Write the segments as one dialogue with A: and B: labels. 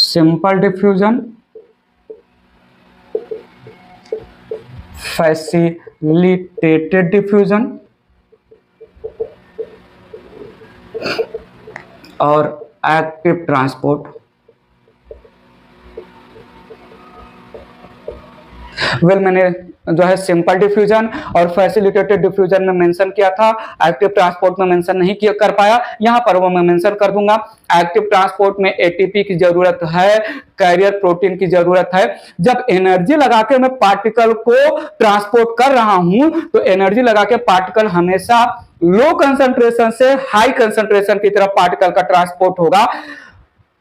A: Simple diffusion, facilitated diffusion और active transport. मैंने जो है सिंपल डिफ्यूजन और फैसिलिटेटेड डिफ्यूजन में मेंशन किया था, एक्टिव ट्रांसपोर्ट में मेंशन नहीं किया कर पाया, यहां पर वो मैं मेंशन कर दूंगा। एक्टिव ट्रांसपोर्ट में एटीपी की जरूरत है, कैरियर प्रोटीन की जरूरत है। जब एनर्जी लगा के मैं पार्टिकल को ट्रांसपोर्ट कर रहा हूं तो एनर्जी लगा के पार्टिकल हमेशा लो कंसंट्रेशन से हाई कंसंट्रेशन की तरफ पार्टिकल का ट्रांसपोर्ट होगा।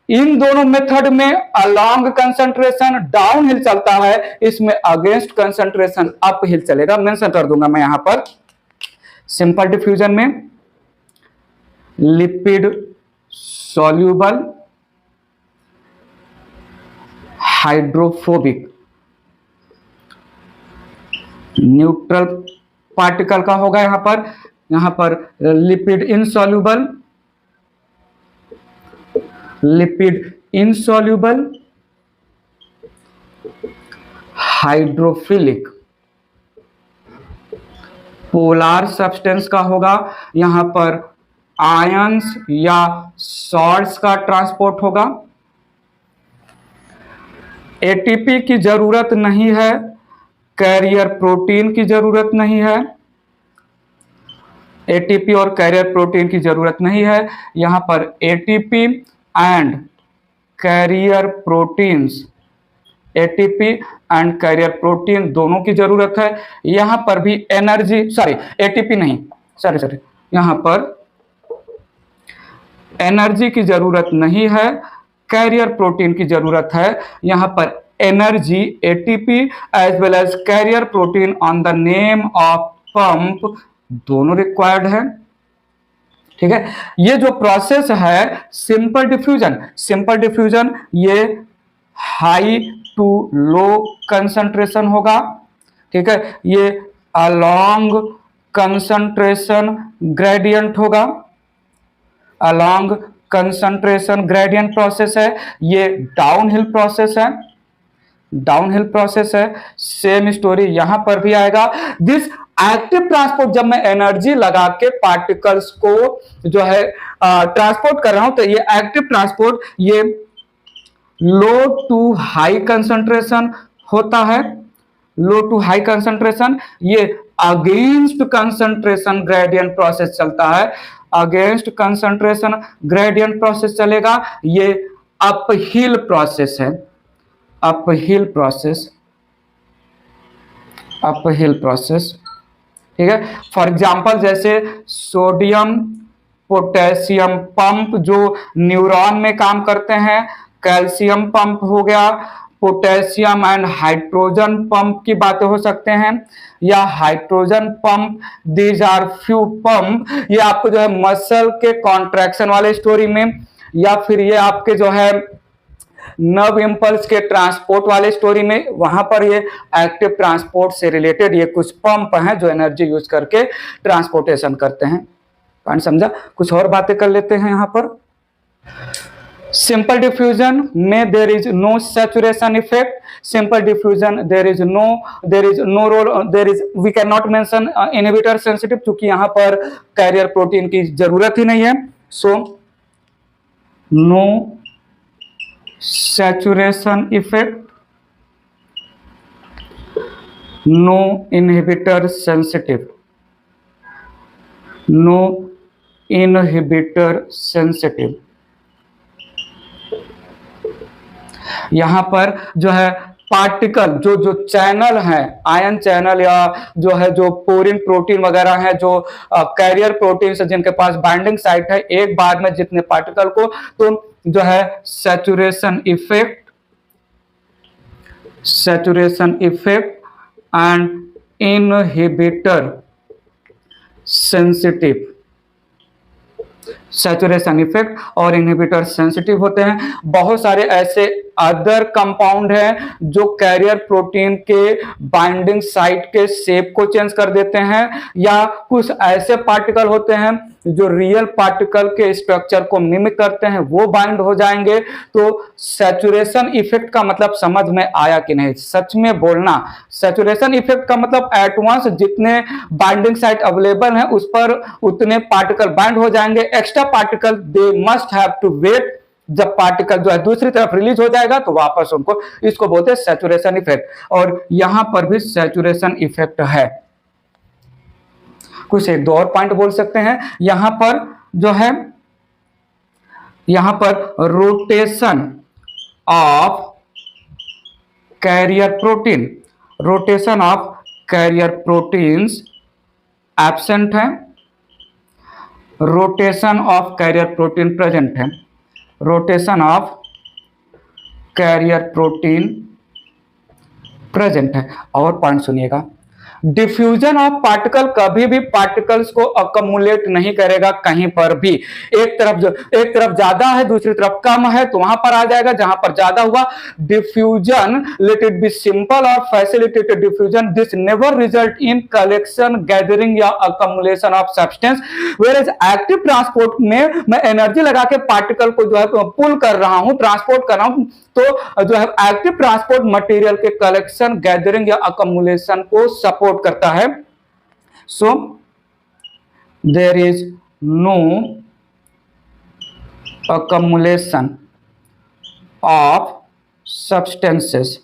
A: इन दोनों मेथड में अलोंग कंसंट्रेशन डाउन हिल चलता है, इसमें अगेंस्ट कंसंट्रेशन अप हिल चलेगा। मेंशन कर दूंगा मैं यहां पर। सिंपल डिफ्यूजन में lipid soluble hydrophobic neutral particle का होगा यहां पर lipid insoluble, lipid insoluble hydrophilic polar substance का होगा, यहां पर आयंस या सॉल्ट्स का ट्रांसपोर्ट होगा। एटीपी की जरूरत नहीं है, कैरियर प्रोटीन की जरूरत नहीं है, एटीपी और कैरियर प्रोटीन की जरूरत नहीं है। यहां पर ATP and carrier proteins, ATP and carrier protein दोनों की जरूरत है। यहां पर भी एनर्जी, एटीपी नहीं, यहां पर एनर्जी की जरूरत नहीं है, कैरियर प्रोटीन की जरूरत है। यहां पर energy ATP as well as carrier protein on the name of pump दोनों रिक्वायर्ड है। ठीक है, ये जो प्रोसेस है सिंपल डिफ्यूजन ये हाई टू लो कंसंट्रेशन होगा। ठीक है, ये अलोंग कंसंट्रेशन ग्रेडियंट होगा, अलोंग कंसंट्रेशन ग्रेडियंट प्रोसेस है। ये डाउनहिल प्रोसेस है। सेम स्टोरी यहां पर भी आएगा। दिस एक्टिव ट्रांसपोर्ट, जब मैं एनर्जी लगा के पार्टिकल्स को जो है ट्रांसपोर्ट कर रहा हूं तो ये एक्टिव ट्रांसपोर्ट ये लो टू हाई कंसंट्रेशन होता है, लो टू हाई कंसंट्रेशन। ये अगेंस्ट कंसंट्रेशन ग्रेडियंट प्रोसेस चलता है, अगेंस्ट कंसंट्रेशन ग्रेडियंट प्रोसेस चलेगा। ये अपहिल प्रोसेस है, अपहिल प्रोसेस। ठीक है, फॉर एग्जांपल जैसे सोडियम पोटेशियम पंप जो न्यूरॉन में काम करते हैं, कैल्शियम पंप हो गया, पोटेशियम एंड हाइड्रोजन पंप की बातें हो सकते हैं, या hydrogen pump. These are few pump, ये आपको जो है मसल के कॉन्ट्रैक्शन वाले स्टोरी में, या फिर ये आपके जो है नर्व इम्पल्स के ट्रांसपोर्ट वाले स्टोरी में, वहां पर ये एक्टिव ट्रांसपोर्ट से रिलेटेड ये कुछ पंप हैं जो एनर्जी यूज करके ट्रांसपोर्टेशन करते हैं। पॉइंट समझा? कुछ और बातें कर लेते हैं यहां पर। सिंपल डिफ्यूजन में there is no saturation effect, simple diffusion there is no role, we can not mention inhibitor sensitive, क्योंकि यहां पर कैरियर प्रोटीन की जरूरत ही नहीं है। So no saturation effect, no inhibitor sensitive, no inhibitor sensitive। यहां पर जो है पार्टिकल जो चैनल है, आयन चैनल या जो है जो पोरिन प्रोटीन वगैरह है, जो कैरियर प्रोटीन से जिनके पास बाइंडिंग साइट है, एक बार में जितने पार्टिकल को, तो जो है saturation effect and inhibitor sensitive, saturation effect और इनहिबिटर सेंसिटिव होते हैं। बहुत सारे ऐसे अदर कंपाउंड हैं जो कैरियर प्रोटीन के बाइंडिंग साइट के शेप को चेंज कर देते हैं, या कुछ ऐसे पार्टिकल होते हैं जो रियल पार्टिकल के स्ट्रक्चर को मिमिक करते हैं, वो बाइंड हो जाएंगे। तो सैचुरेशन इफेक्ट का मतलब समझ में आया कि नहीं? सच में बोलना, सैचुरेशन इफेक्ट का मतलब एट वंस जितने बाइंडिंग साइट अवेलेबल हैं उस पर उतने पार्टिकल बाइंड हो जाएंगे। Extra particle they must have to wait, जब पार्टिकल जो है दूसरी तरफ रिलीज हो जाएगा तो वापस उनको, इसको बोलते हैं सैचुरेशन इफेक्ट। और यहां पर भी सैचुरेशन इफेक्ट है। कुछ एक दो और पॉइंट बोल सकते हैं। यहां पर जो है, यहां पर rotation of carrier protein, rotation of carrier proteins absent है, rotation of carrier protein present है। Rotation of carrier protein present है। और पॉइंट सुनिएगा, डिफ्यूजन ऑफ पार्टिकल कभी भी पार्टिकल्स को अकमुलेट नहीं करेगा कहीं पर भी। एक तरफ ज्यादा है दूसरी तरफ कम है तो वहां पर आ जाएगा जहां पर ज्यादा हुआ। Diffusion, let it be simple और facilitated diffusion, this never result in collection, gathering या accumulation of substance. Where active transport में मैं एनर्जी लगा के पार्टिकल को जो है पुल कर रहा हूं, ट्रांसपोर्ट कर रहा हूं, तो जो है एक्टिव ट्रांसपोर्ट मटेरियल के कलेक्शन, गैदरिंग या अकमुलेशन को सपोर्ट करता है। So there is no accumulation of substances.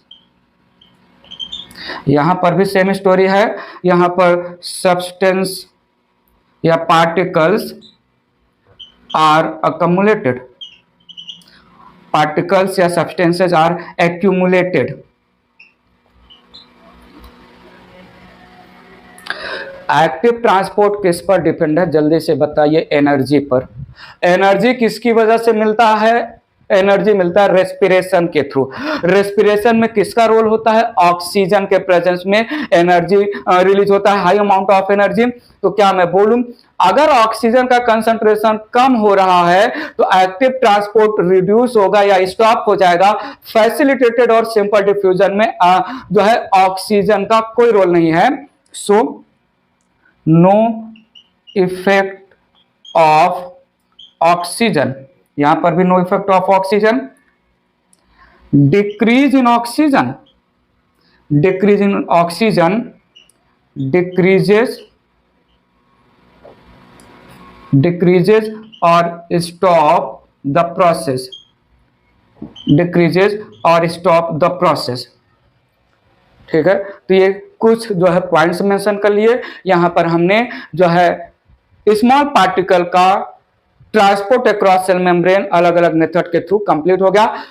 A: यहां पर भी सेम स्टोरी है। यहां पर सब्सटेंस या पार्टिकल्स आर अकमुलेटेड, पार्टिकल्स या substances are accumulated. Active transport किस पर डिपेंड है? जल्दी से बताइए। एनर्जी पर। एनर्जी किसकी वजह से मिलता है? एनर्जी मिलता है रेस्पिरेशन के थ्रू। रेस्पिरेशन में किसका रोल होता है? ऑक्सीजन के प्रेजेंस में एनर्जी रिलीज होता है, हाई अमाउंट ऑफ एनर्जी। तो क्या मैं बोलूं, अगर ऑक्सीजन का कंसंट्रेशन कम हो रहा है तो एक्टिव ट्रांसपोर्ट रिड्यूस होगा या स्टॉप हो जाएगा। फैसिलिटेटेड और सिंपल डिफ्यूजन में जो है ऑक्सीजन का कोई रोल नहीं है। So no effect of oxygen, यहां पर भी no effect of oxygen. Decrease in oxygen, decrease in oxygen decreases or stop the process, decreases or stop the process। ठीक है, तो ये कुछ जो है पॉइंट्स मेंशन कर लिए। यहां पर हमने जो है स्मॉल पार्टिकल का ट्रांसपोर्ट अक्रॉस सेल मेम्ब्रेन अलग अलग मेथड के थ्रू कंप्लीट हो गया।